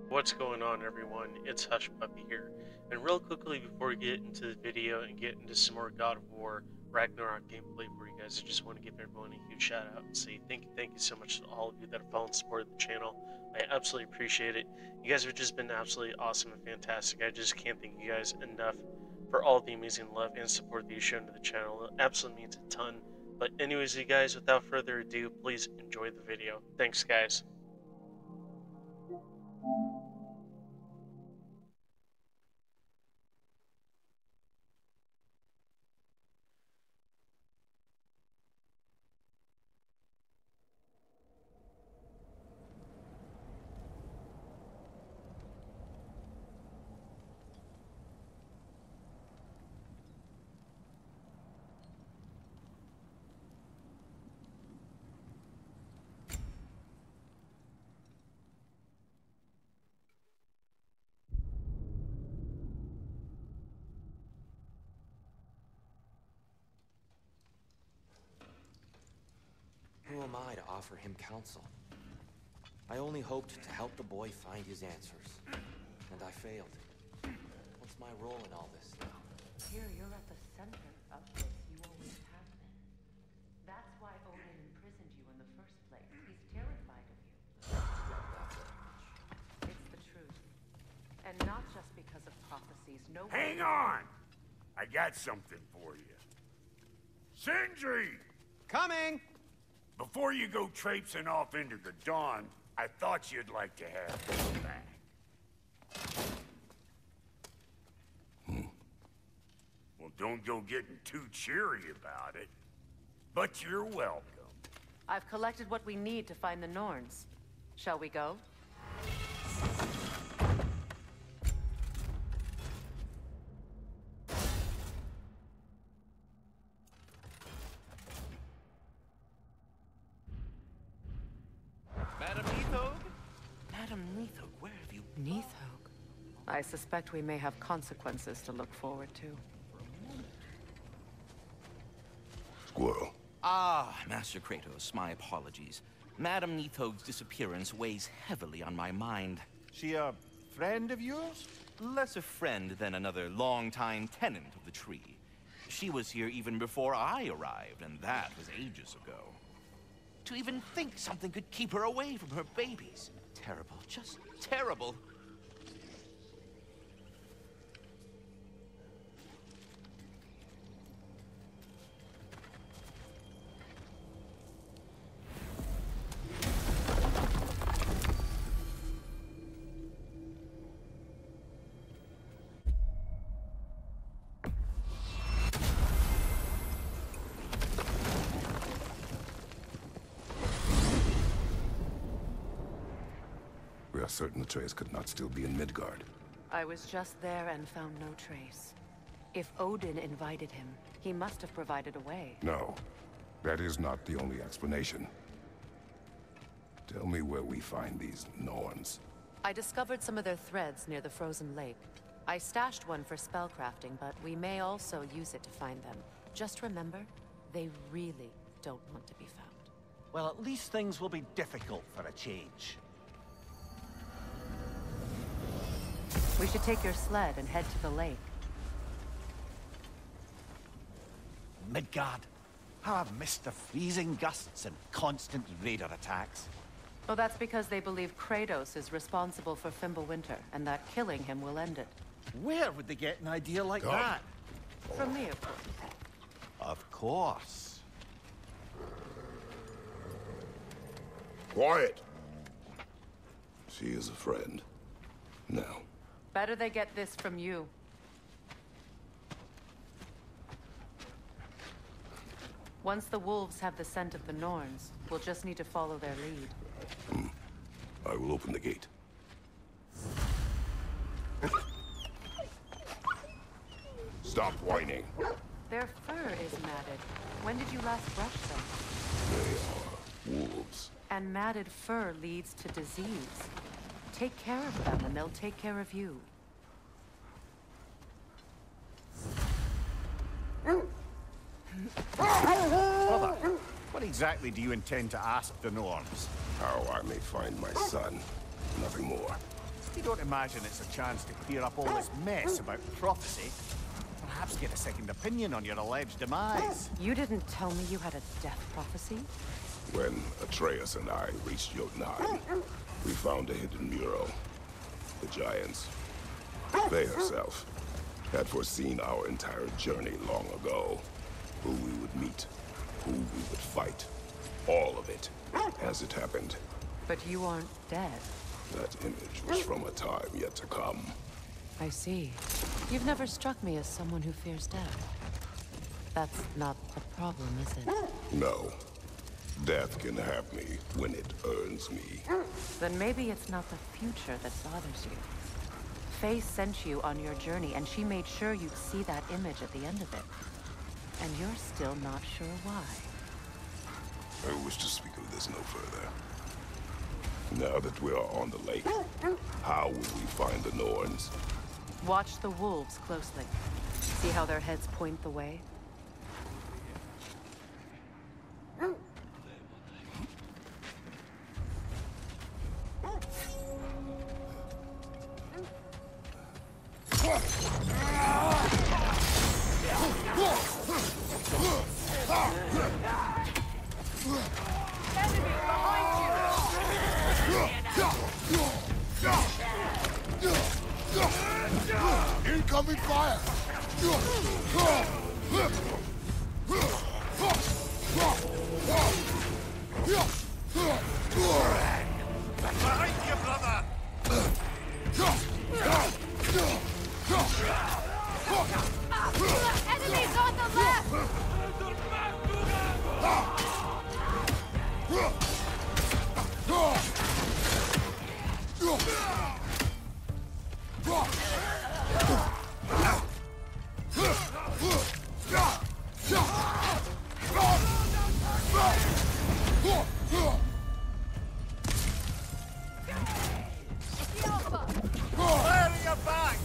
What's going on, everyone? It's Hush Puppy here. And real quickly, before we get into the video and get into some more God of War Ragnarok gameplay for you guys, I just want to give everyone a huge shout out and say thank you so much to all of you that have followed and supported the channel. I absolutely appreciate it. You guys have just been absolutely awesome and fantastic. I just can't thank you guys enough for all the amazing love and support that you've shown to the channel. It absolutely means a ton. But anyways, you guys, without further ado, please enjoy the video. Thanks, guys. Who am I to offer him counsel? I only hoped to help the boy find his answers, and I failed. What's my role in all this now? Here, you're at the center of this. You always have been. That's why Odin imprisoned you in the first place. He's terrified of you. It's the truth. And not just because of prophecies. No. Hang on! I got something for you. Sindri! Coming! Before you go traipsing off into the dawn, I thought you'd like to have this back. Well, don't go getting too cheery about it. But you're welcome. I've collected what we need to find the Norns. Shall we go? Madam Nithog? Madam Nithog, where have you... Nithog. I suspect we may have consequences to look forward to. Squirrel. Ah, Master Kratos, my apologies. Madam Nithog's disappearance weighs heavily on my mind. She a friend of yours? Less a friend than another long-time tenant of the tree. She was here even before I arrived, and that was ages ago. To even think something could keep her away from her babies. Terrible, just terrible. We are certain Atreus could not still be in Midgard. I was just there and found no trace. If Odin invited him, he must have provided a way. No, that is not the only explanation. Tell me where we find these Norns. I discovered some of their threads near the frozen lake. I stashed one for spellcrafting, but we may also use it to find them. Just remember, they really don't want to be found. Well, at least things will be difficult for a change. We should take your sled and head to the lake. Midgard. How I've missed the freezing gusts and constant raider attacks. Well, that's because they believe Kratos is responsible for Fimbulwinter, and that killing him will end it. Where would they get an idea like Come. that? From me, of course. Of course. Quiet! She is a friend. Now. Better they get this from you. Once the wolves have the scent of the Norns, we'll just need to follow their lead. I will open the gate. Stop whining. Their fur is matted. When did you last brush them? They are wolves. And matted fur leads to disease. Take care of them, and they'll take care of you. Brother, what are exactly do you intend to ask the Norns? How I may find my son. Nothing more. You don't imagine it's a chance to clear up all this mess about prophecy? Perhaps get a second opinion on your alleged demise. You didn't tell me you had a death prophecy? When Atreus and I reached Jotunheim, we found a hidden mural. The Giants, they herself, had foreseen our entire journey long ago. Who we would meet, who we would fight. All of it, as it happened. But you aren't dead. That image was from a time yet to come. I see. You've never struck me as someone who fears death. That's not the problem, is it? No. Death can have me when it earns me. Then maybe it's not the future that bothers you. Faye sent you on your journey, and she made sure you'd see that image at the end of it. And you're still not sure why. I wish to speak of this no further. Now that we are on the lake, how will we find the Norns? Watch the wolves closely. See how their heads point the way? Incoming fire! Behind you, brother! Enemies on the left! Clearing your back!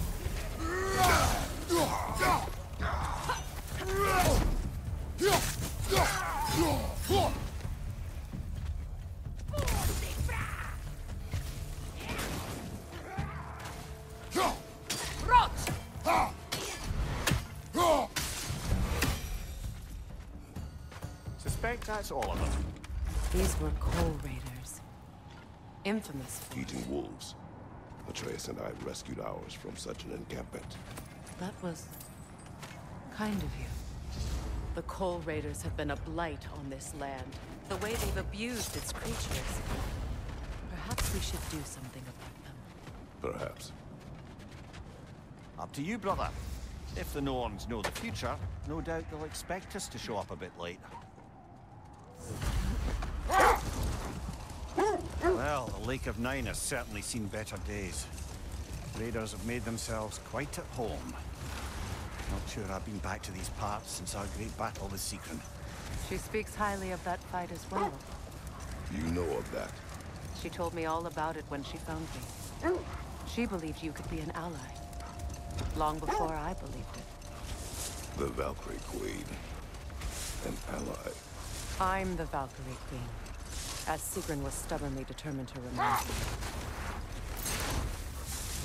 Suspect that's all of them. These were Coal Raiders. Infamous for Eating wolves. Atreus and I rescued ours from such an encampment. That was kind of you. The Coal Raiders have been a blight on this land. The way they've abused its creatures. Perhaps we should do something about them. Perhaps. Up to you, brother. If the Norns know the future, no doubt they'll expect us to show up a bit late. Well, the Lake of Nine has certainly seen better days. Raiders have made themselves quite at home. Not sure I've been back to these parts since our great battle with Sigrun. She speaks highly of that fight as well. You know of that. She told me all about it when she found me. She believed you could be an ally. Long before I believed it. The Valkyrie Queen. An ally. I'm the Valkyrie Queen, as Sigrun was stubbornly determined to remain.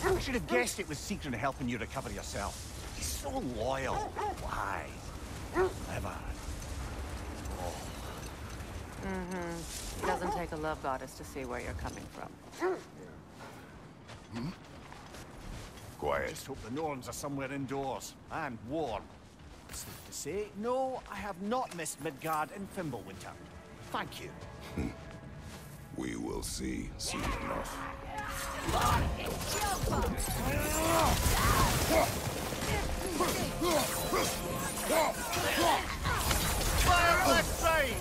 I should have guessed it was Sigrun helping you recover yourself. He's so loyal. Why? Clever. It doesn't take a love goddess to see where you're coming from. I Quiet. just hope the Norns are somewhere indoors and warm. Safe to say, no, I have not missed Midgard and Fimbulwinter. Thank you. We will see soon enough. Fire left side!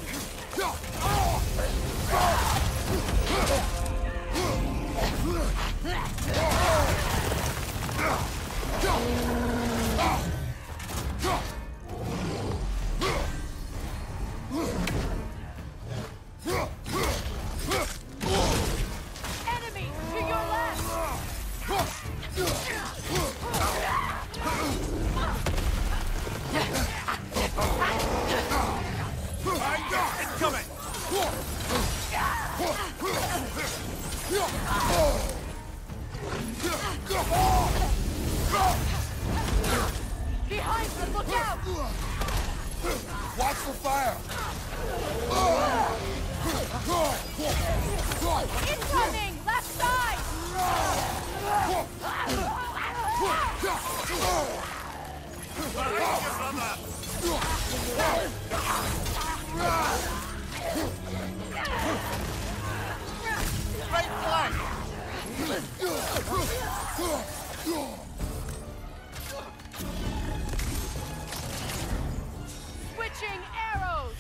Enemy to your left! Watch the fire! Incoming! Left side! Right flank! Switching arrows!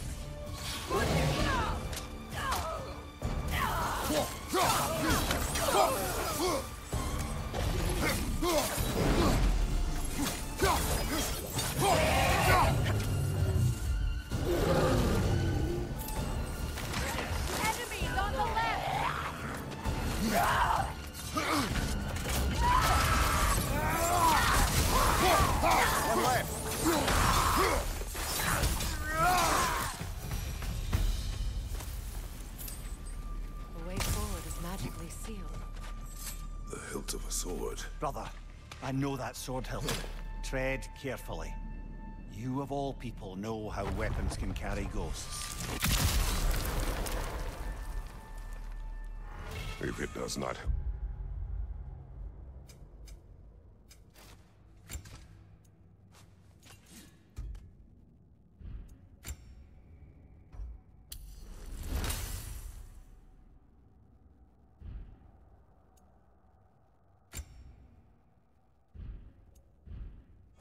Enemies on the left! One left! The way forward is magically sealed. The hilt of a sword. Brother, I know that sword hilt. Tread carefully. You of all people know how weapons can carry ghosts. If it does not help.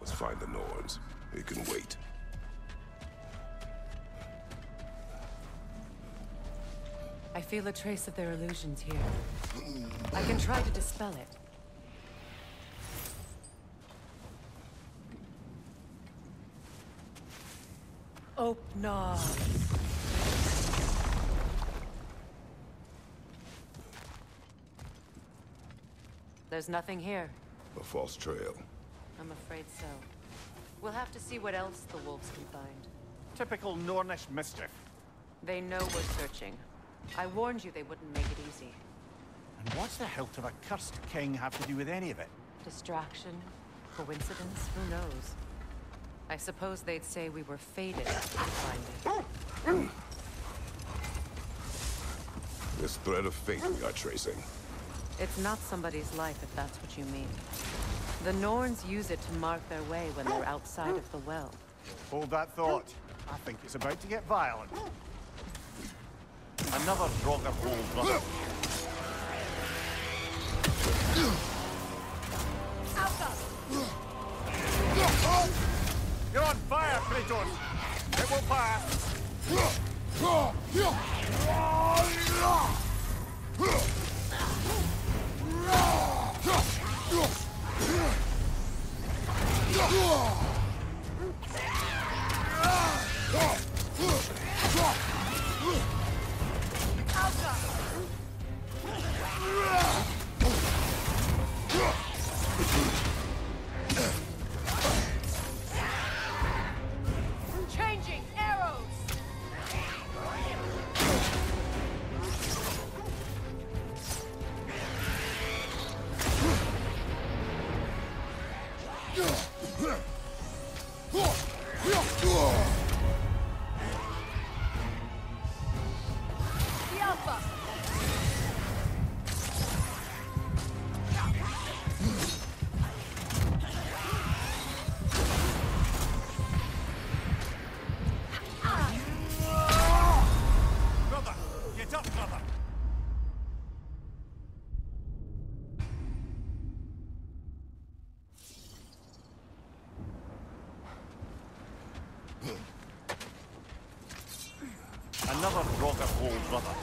Let's find the Norns. It can wait. I feel a trace of their illusions here. I can try to dispel it. Opnar. There's nothing here. A false trail. I'm afraid so. We'll have to see what else the wolves can find. Typical Nornish mischief. They know we're searching. I warned you they wouldn't make it easy. And what's the hilt of a cursed king have to do with any of it? Distraction? Coincidence? Who knows? I suppose they'd say we were fated to find it. This thread of fate we are tracing. It's not somebody's life, if that's what you mean. The Norns use it to mark their way when they're outside of the well. Hold that thought. I think it's about to get violent. Another Draugr brother. You're on fire, Kratos! It will pass! Changing arrows! The Alpha! Brother! Get up, brother! Another Draugr brother.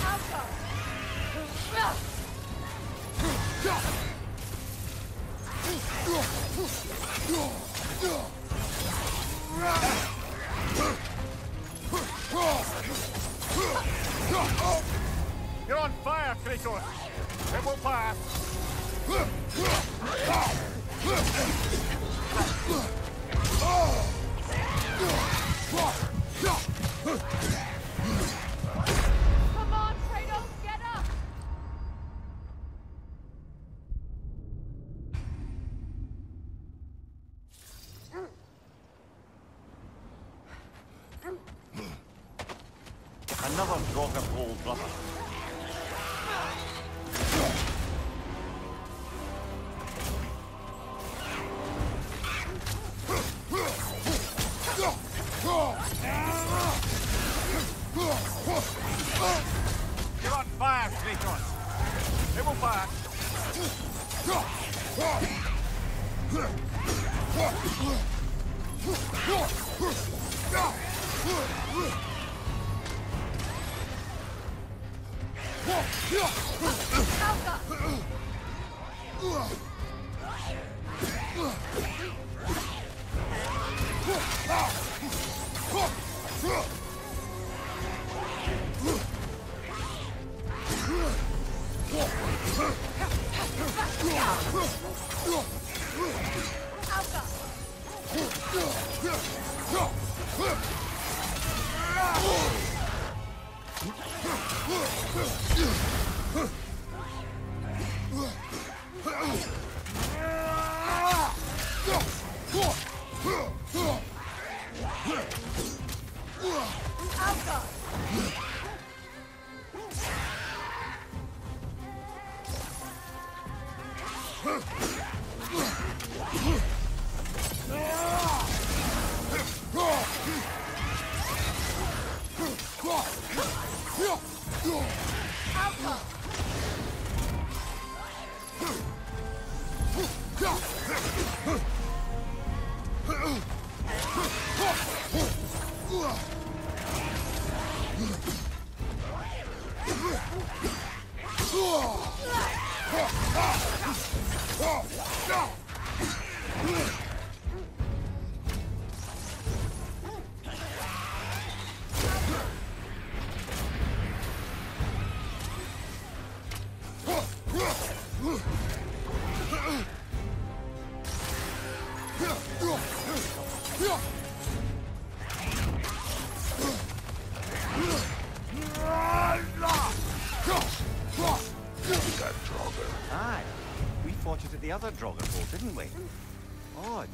Alpha! Kratos! It will pass! Come on, Kratos, get up! Another drop of old brother. You're on fire, Kratos. It will pass. Aye. We fought it at the other Draugr, didn't we? Odd.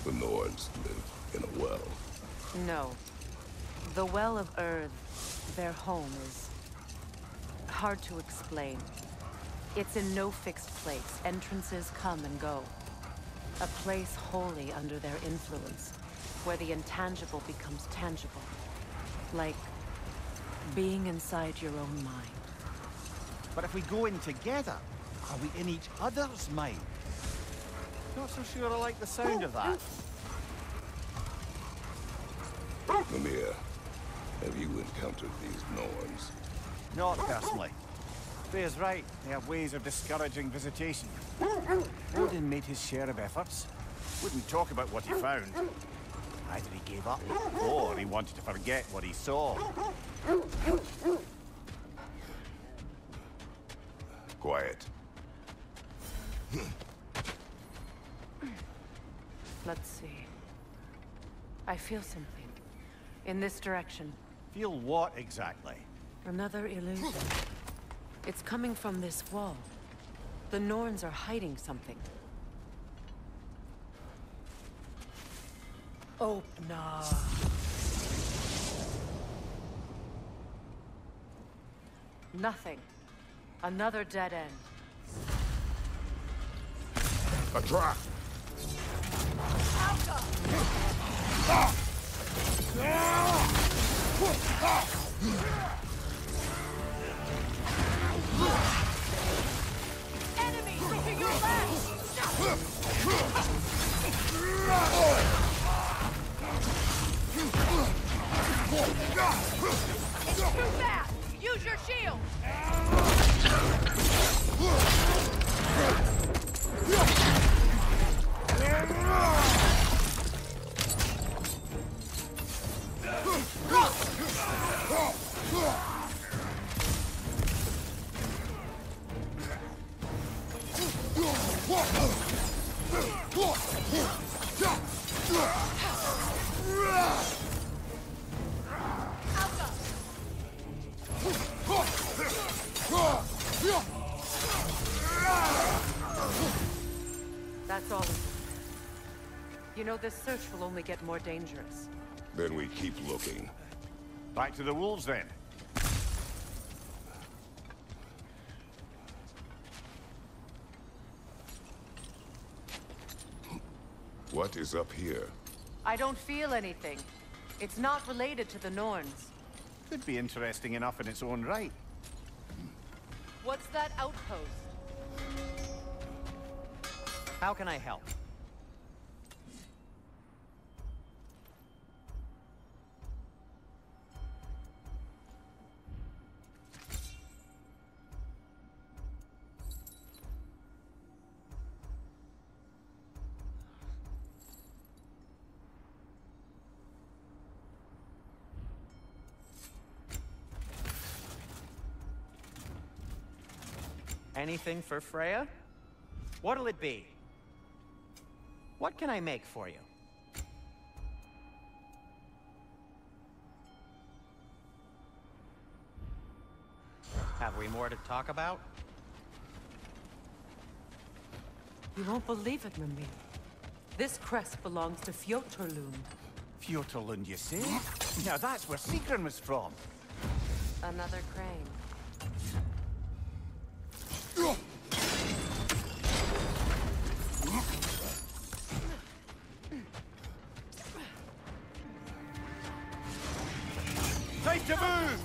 The Norns live in a well. No. The Well of Earth, their home, is hard to explain. It's in no fixed place. Entrances come and go. A place wholly under their influence, where the intangible becomes tangible. Like being inside your own mind. But if we go in together, are we in each other's mind? Not so sure I like the sound of that. Mimir, have you encountered these Norns? Not personally. Freya's right. They have ways of discouraging visitation. Odin made his share of efforts. Wouldn't talk about what he found. Either he gave up, or he wanted to forget what he saw. Quiet. Let's see. I feel something. In this direction. Feel what exactly? Another illusion. It's coming from this wall. The Norns are hiding something. Opener. Nothing. Another dead end. A trap! Enemy to your left! It's too fast! Use your shield! That's all. You know, this search will only get more dangerous. Then we keep looking. Back to the wolves, then. What is up here? I don't feel anything. It's not related to the Norns. Could be interesting enough in its own right. What's that outpost? How can I help? Anything for Freya? What'll it be? What can I make for you? Have we more to talk about? You won't believe it, Mimir. This crest belongs to Fjotorlund. Fjotorlund, you say? Now that's where Sigrun was from. Another crane. Time to move!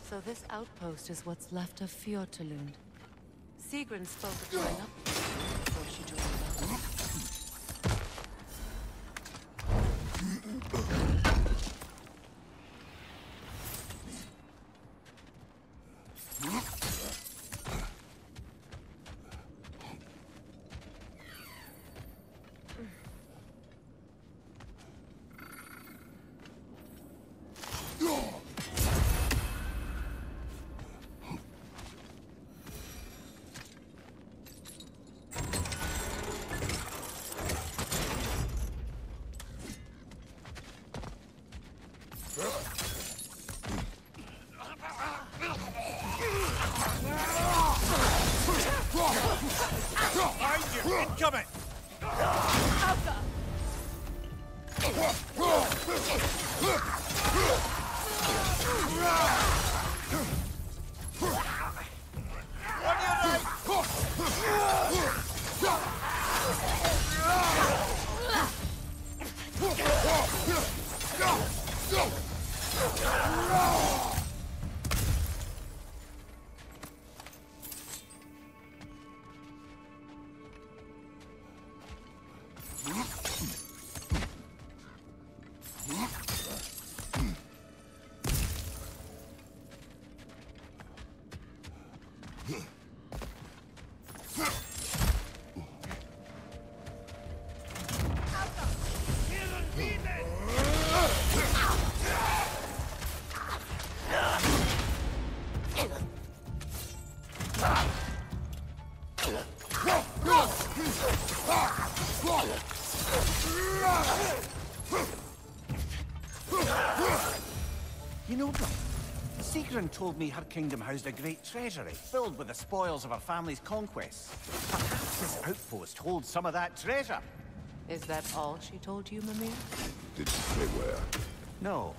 So this outpost is what's left of Fjotorlund. Sigrun spoke of going up before she joined us. Incoming! You know, brother, Sigrun told me her kingdom housed a great treasury filled with the spoils of her family's conquests. Perhaps this outpost holds some of that treasure. Is that all she told you, Mimir? Did she say where? No,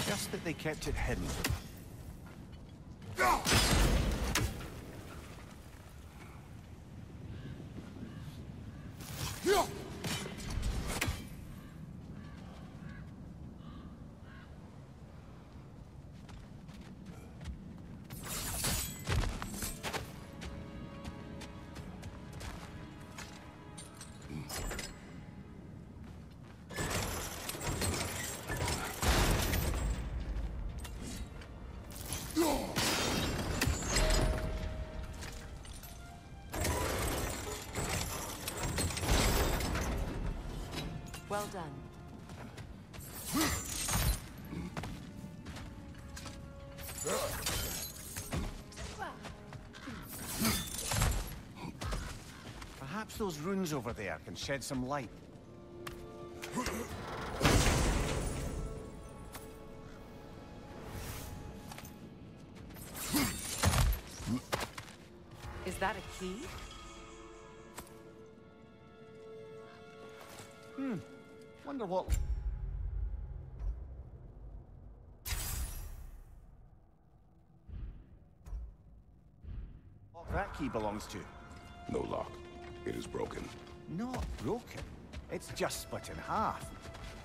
just that they kept it hidden. Well done. Perhaps those runes over there can shed some light. Is that a key? Wonder what... what that key belongs to. No lock. It is broken. Not broken. It's just split in half.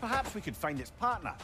Perhaps we could find its partner.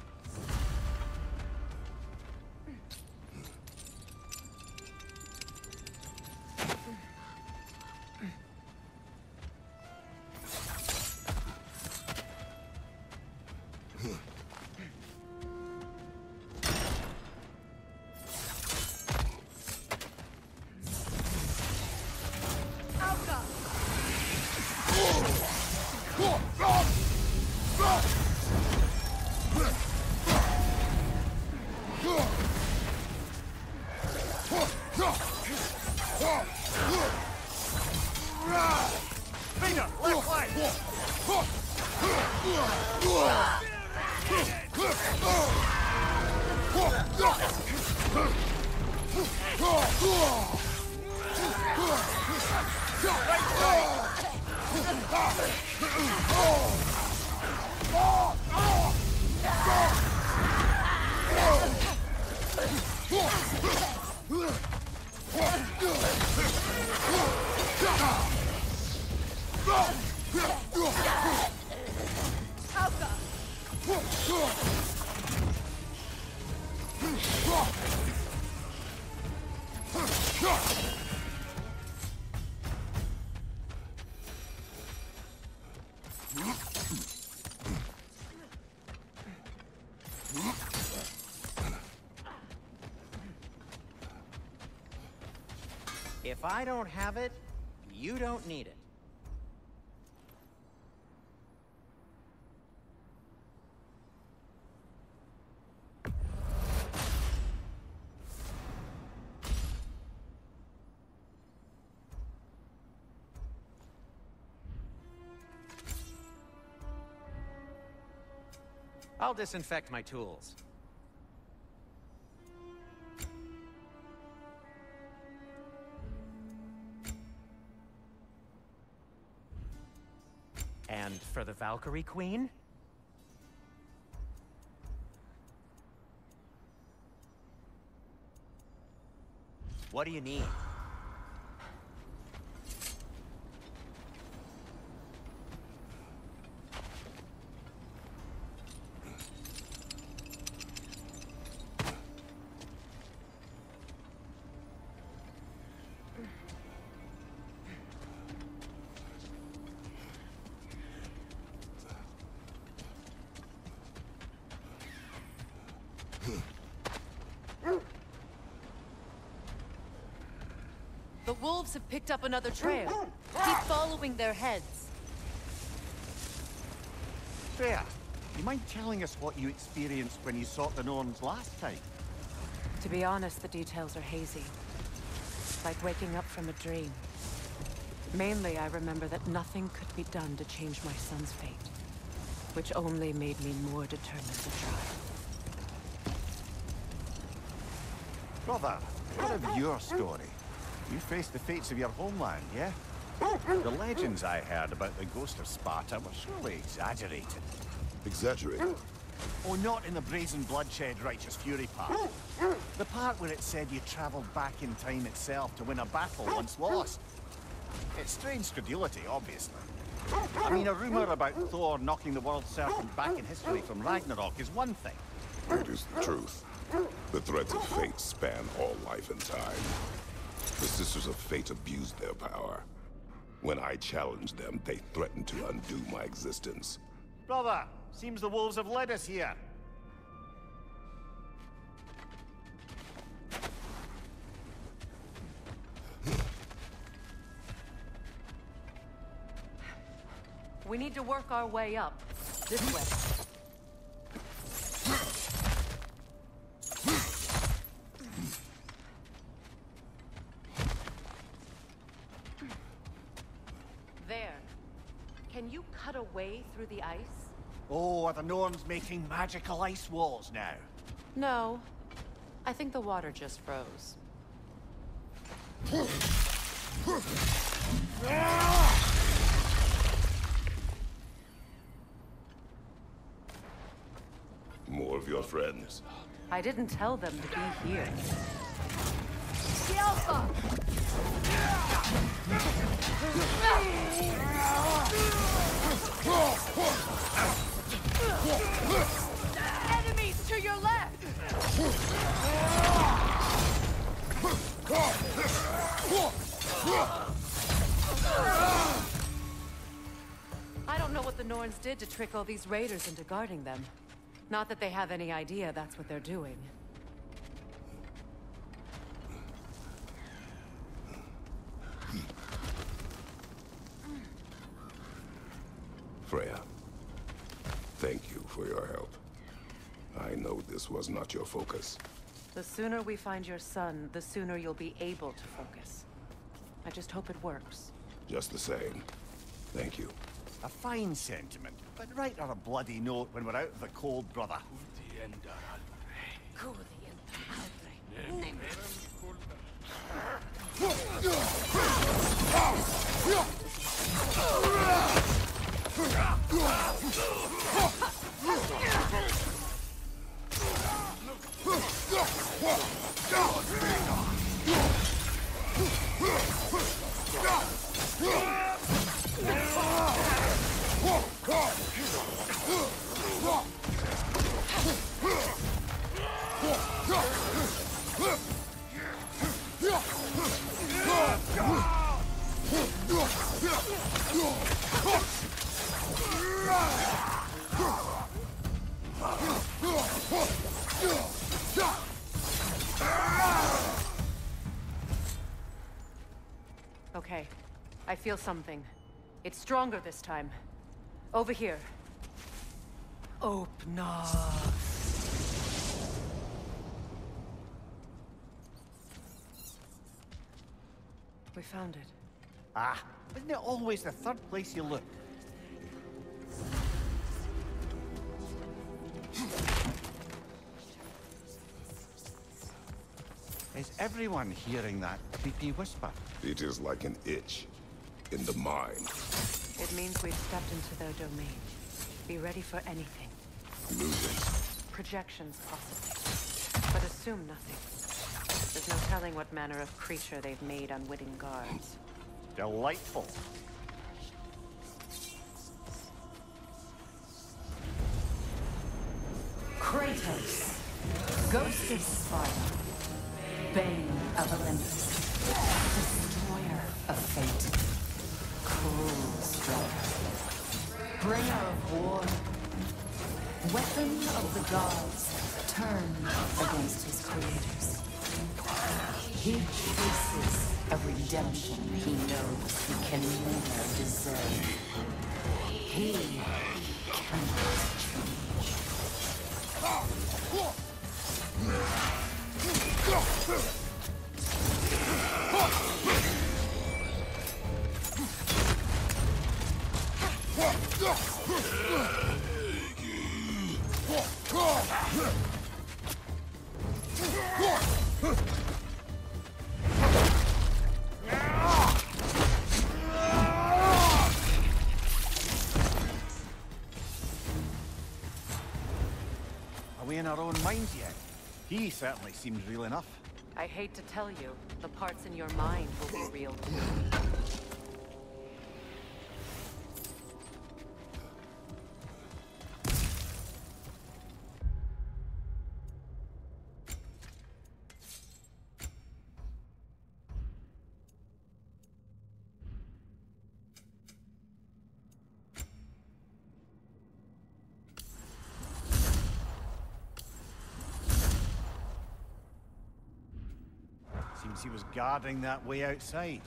If I don't have it, you don't need it. I'll disinfect my tools. And for the Valkyrie Queen? What do you need? The wolves have picked up another trail. Keep following their heads. Freya, you mind telling us what you experienced when you sought the Norns last time? To be honest, the details are hazy. Like waking up from a dream. Mainly, I remember that nothing could be done to change my son's fate. Which only made me more determined to try. Brother, what of your story? You faced the fates of your homeland, yeah? The legends I heard about the ghost of Sparta were surely exaggerated. Exaggerated? Oh, not in the brazen bloodshed righteous fury part. The part where it said you traveled back in time itself to win a battle once lost. It's strange credulity, obviously. I mean, a rumor about Thor knocking the world serpent back in history from Ragnarok is one thing. It is the truth. The threads of fate span all life and time. The Sisters of Fate abused their power. When I challenged them, they threatened to undo my existence. Brother, seems the wolves have led us here. We need to work our way up. This way. There. Can you cut a way through the ice? Oh, are the Norns making magical ice walls now? No. I think the water just froze. More of your friends. I didn't tell them to be here. Enemies to your left! I don't know what the Norns did to trick all these raiders into guarding them. Not that they have any idea that's what they're doing. Freya, thank you for your help. I know this was not your focus. The sooner we find your son, the sooner you'll be able to focus. I just hope it works. Just the same, thank you. A fine sentiment, but write on a bloody note when we're out of the cold, brother. Okay. I feel something. It's stronger this time. Over here. Opna. We found it. Ah, isn't it always the third place you look? Is everyone hearing that creepy whisper? It is like an itch in the mind. It means we've stepped into their domain. Be ready for anything. Illusions. Projections, possibly. But assume nothing. There's no telling what manner of creature they've made unwitting guards. Delightful. Kratos, Ghost of Sparta, Bane of Olympus, Destroyer of Fate, Cruel Striker, Bringer of War, Weapon of the Gods, turned against his creators. He chases of redemption he knows he can never deserve. He cannot change. Are we in our own minds yet? He certainly seems real enough. I hate to tell you, the parts in your mind will be real too. Seems he was guarding that way outside.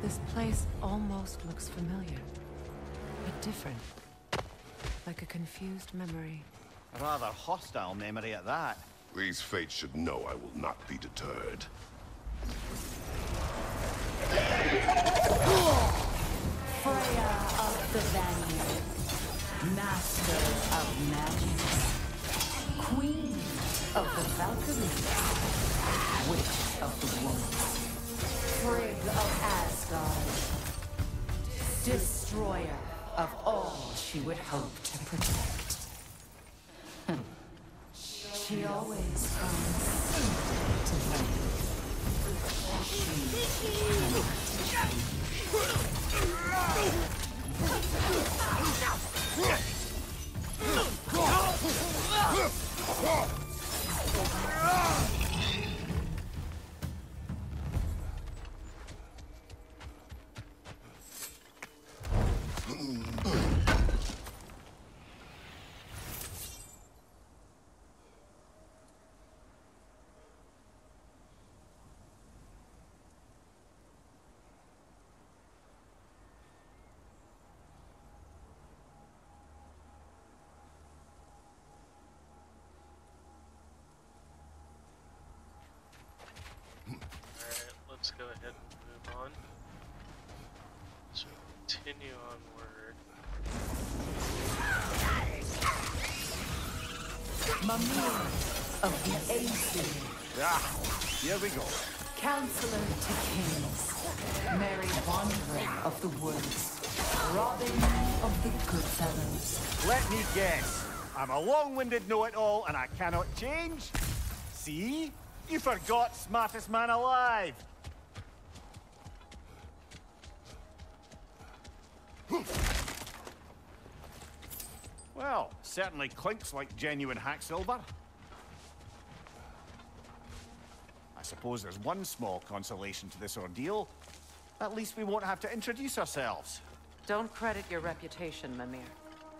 This place almost looks familiar, but different. Like a confused memory. A rather hostile memory at that. These fates should know I will not be deterred. Freya of the Vanir, Master of Magic, Queen of the Valkyries, Witch of the Woods, Frigg of Asgard, Destroyer of all she would hope to protect. She always comes to life. Let's go ahead and move on. So continue onward. Mimir of the Aesir, Ah, here we go. Counselor to Kings, Merry Wanderer of the Woods, Robin of the Goodfellows. Let me guess. I'm a long-winded know-it-all and I cannot change? See? You forgot smartest man alive. Well, certainly clinks like genuine hack silver. I suppose there's one small consolation to this ordeal. At least we won't have to introduce ourselves. Don't credit your reputation, Mimir.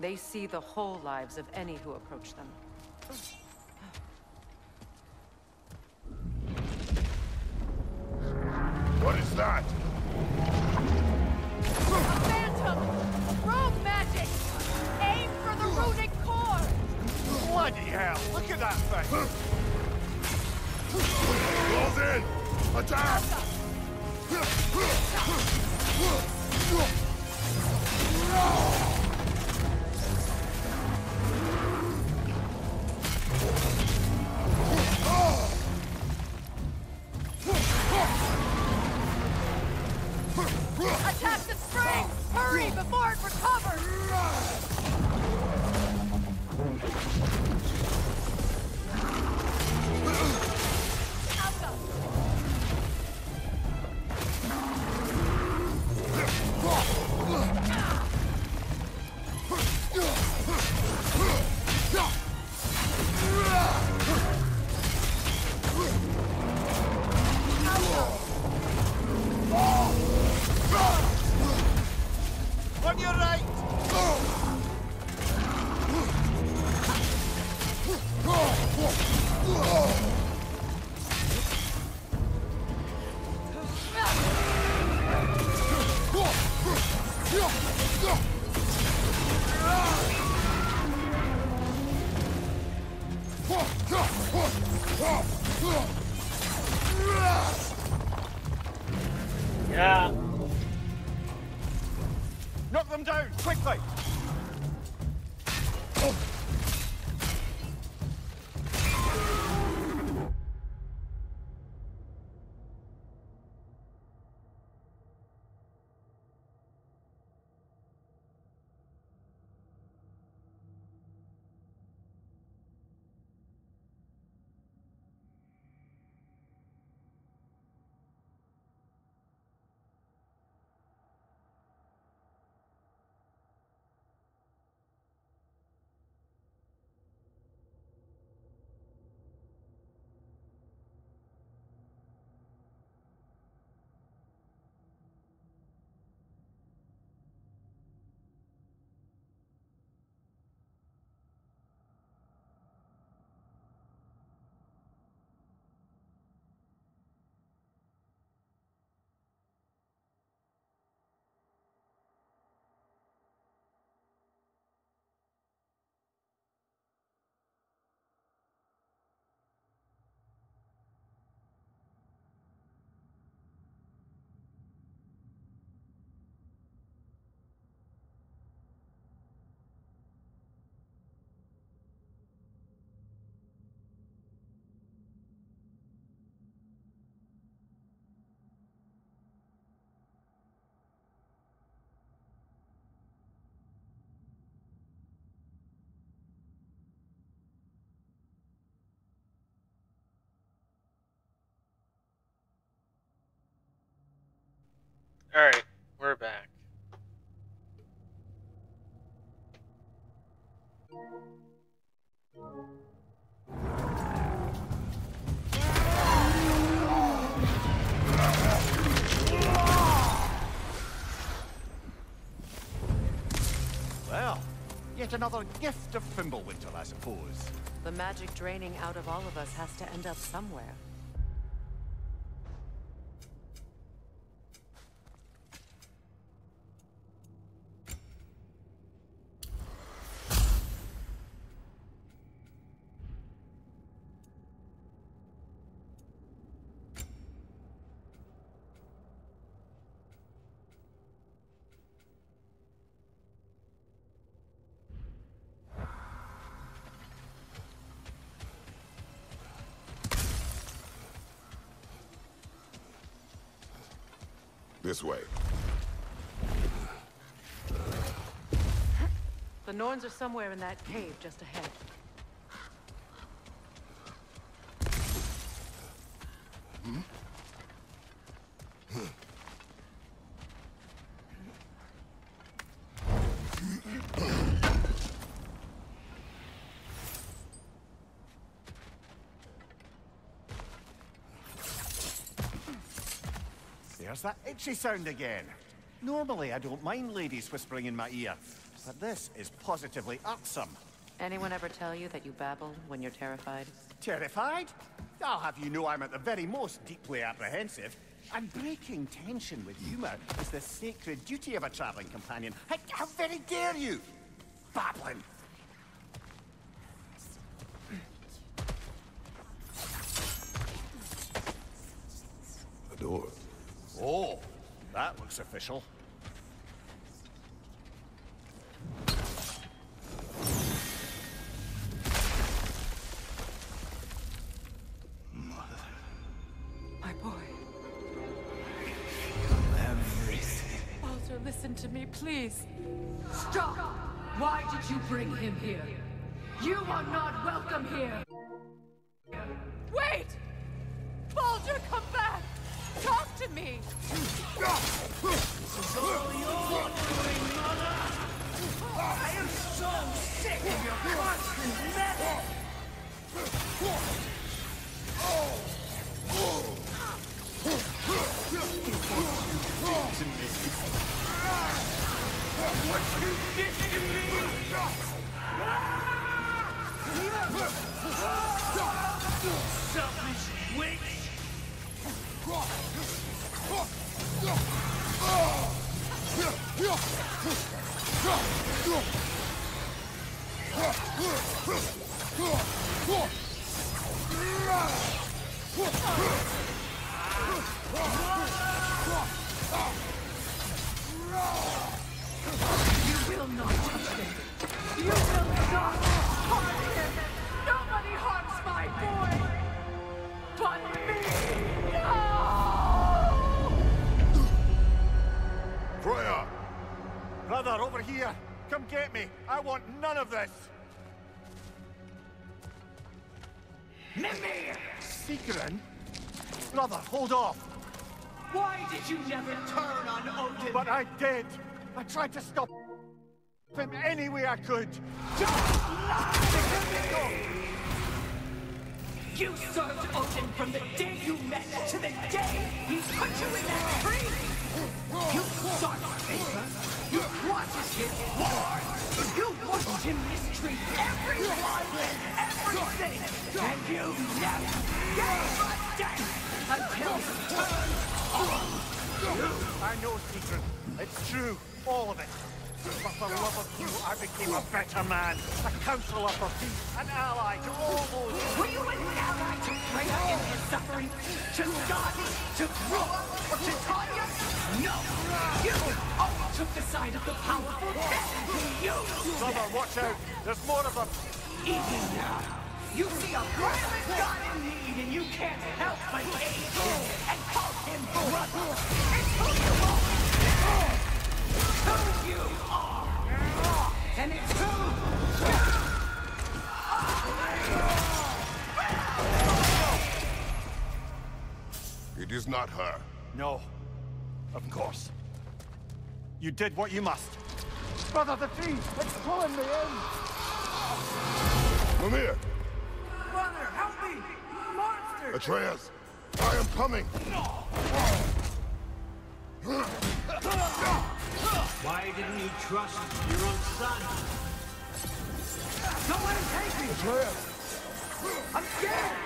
They see the whole lives of any who approach them. What is that? A phantom! Rogue magic! Aim for the runic core! Bloody hell, look at that thing! Close in! Attack! Attack the spring! Hurry before it recovers! Yeah. Knock them down, quickly! Alright, we're back. Well, yet another gift of Fimbulwinter, I suppose. The magic draining out of all of us has to end up somewhere. This way. The Norns are somewhere in that cave just ahead. There's that itchy sound again. Normally, I don't mind ladies whispering in my ear, but this is positively irksome. Anyone ever tell you that you babble when you're terrified? Terrified? I'll have you know I'm at the very most deeply apprehensive. And breaking tension with humor is the sacred duty of a traveling companion. How very dare you? Babbling! A door. Oh, that looks official. My boy. Everything. Baldur, listen to me, please. Stop! Why did you bring him here? You are not welcome here! Wait! Baldur, come back! Talk to me! I am so sick of your constant meddling! What you did to me! Selfish witch! You will not touch him. You will not harm him. Nobody harms my boy. But me. No! Freya! Brother, over here! Come get me! I want none of this! Mimir! Sigrun? Brother, hold off! Why did you never turn on Odin? But I did! I tried to stop him any way I could! You served Odin from the day you met to the day he put you in that tree! You sought favor, you wanted his war, you watched him mistreat everyone and everything, and you never gave a damn until he turned on you! I know, Sigrun. It's true. All of it. But for love of you, I became a better man. A counselor for peace. An ally to all those... Were you an ally to Freya in her suffering? To Skadi? To Groa? Or to Tanya? No! You always took the side of the powerful and you Brother, watch out. There's more of them. Even now, you see a violent god in need and you can't help but aid him and call him brother. It's who you always been. Who you are. And it's who It is not her. No. Of course. You did what you must. Brother, the tree! It's pulling me in! Mimir! Brother, help me! Monster! Atreus! I am coming! Why didn't you trust your own son? Don't let him take me! Atreus! I'm scared!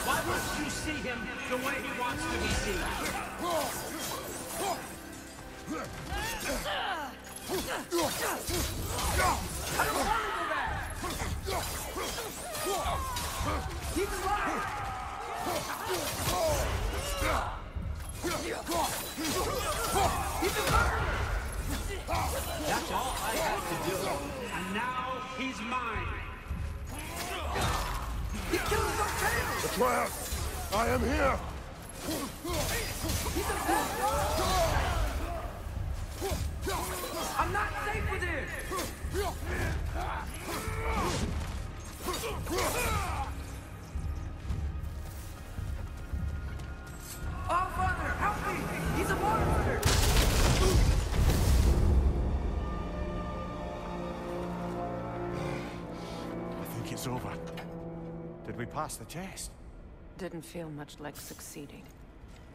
Why must you see him the way he wants to be seen? I don't want to go back! Keep it alive! Keep it burning! That's all I had to do. And now he's mine. He killed his own tail! Atreus! I am here! He's a bad dog! I'm not safe with him! Oh, Father, help me! He's a monster! I think it's over. Did we pass the test? Didn't feel much like succeeding.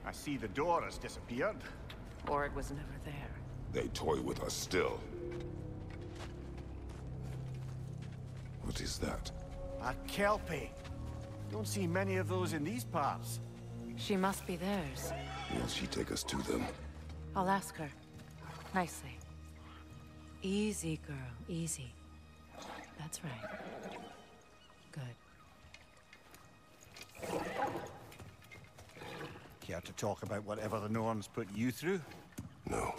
I see the door has disappeared. Or it was never there. They toy with us still. What is that? A Kelpie. Don't see many of those in these parts. She must be theirs. Will she take us to them? I'll ask her. Nicely. Easy, girl. Easy. That's right. Good. Care to talk about whatever the Norns put you through? No.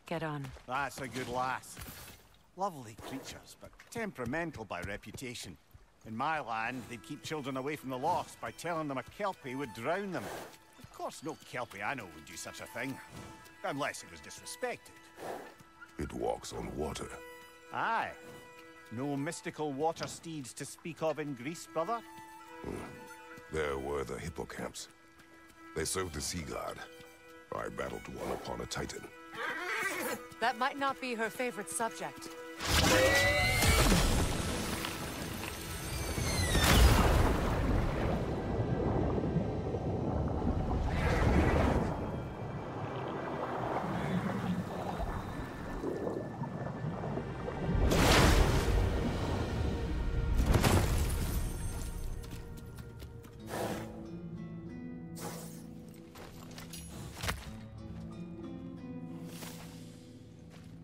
Get on. That's a good lass. Lovely creatures, but temperamental by reputation. In my land, they'd keep children away from the lost by telling them a Kelpie would drown them. Of course, no Kelpie I know would do such a thing. Unless it was disrespected. It walks on water. Aye. No mystical water steeds to speak of in Greece, brother? There were the hippocamps. They served the sea god. I battled one upon a titan. That might not be her favorite subject.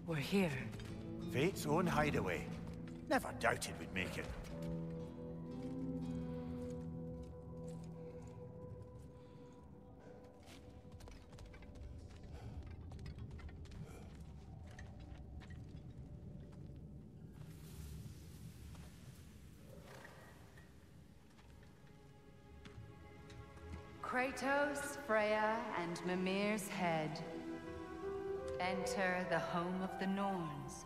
We're here. Fate's own hideaway. Never doubted we'd make it. Kratos, Freya, and Mimir's head. Enter the home of the Norns,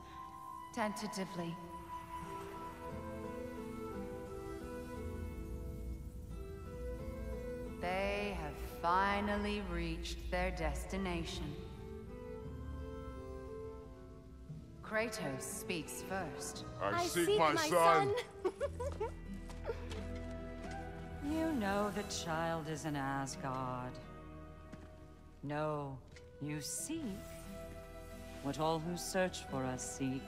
tentatively. They have finally reached their destination. Kratos speaks first. I seek my son. You know the child is in Asgard. No, you seek what all who search for us seek.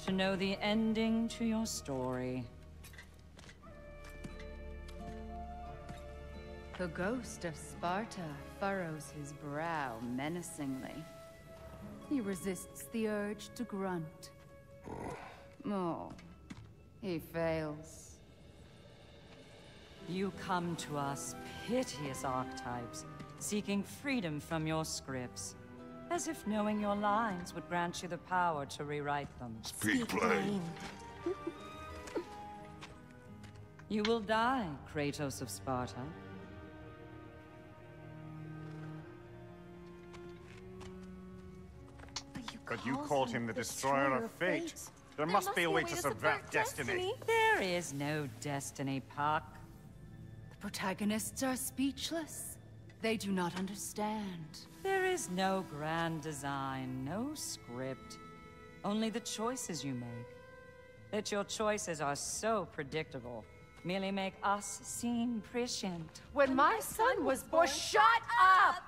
To know the ending to your story. The ghost of Sparta furrows his brow menacingly. He resists the urge to grunt. Oh, he fails. You come to us, piteous archetypes, seeking freedom from your scripts. As if knowing your lines would grant you the power to rewrite them. Speak plain. You will die, Kratos of Sparta. But you called him the Destroyer of Fate. There must be a way to subvert destiny. There is no destiny, Puck. The protagonists are speechless. They do not understand. There is no grand design, no script. Only the choices you make. That your choices are so predictable, merely make us seem prescient. When my son was born... Shut up!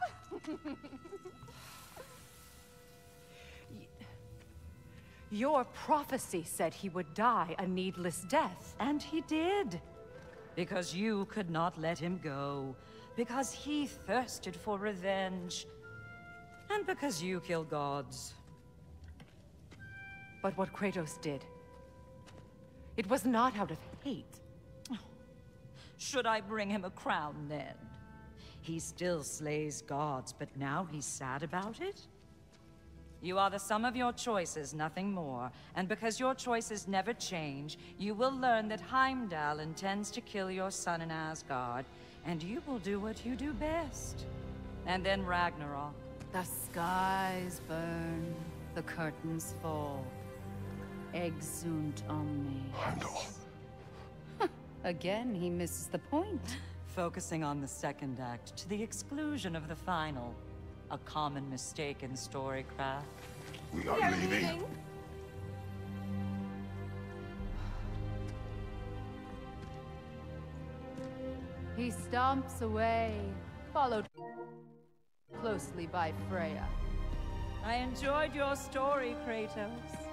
Your prophecy said he would die a needless death. And he did. Because you could not let him go. Because he thirsted for revenge. And because you kill gods. But what Kratos did, it was not out of hate. Should I bring him a crown then? He still slays gods, but now he's sad about it? You are the sum of your choices, nothing more. And because your choices never change, you will learn that Heimdall intends to kill your son in Asgard, and you will do what you do best. And then Ragnarok. The skies burn, the curtains fall. Exunt omnes. Heimdall. Again, he misses the point. Focusing on the second act to the exclusion of the final. A common mistake in storycraft. We are leaving. He stomps away, followed closely by Freya. I enjoyed your story, Kratos.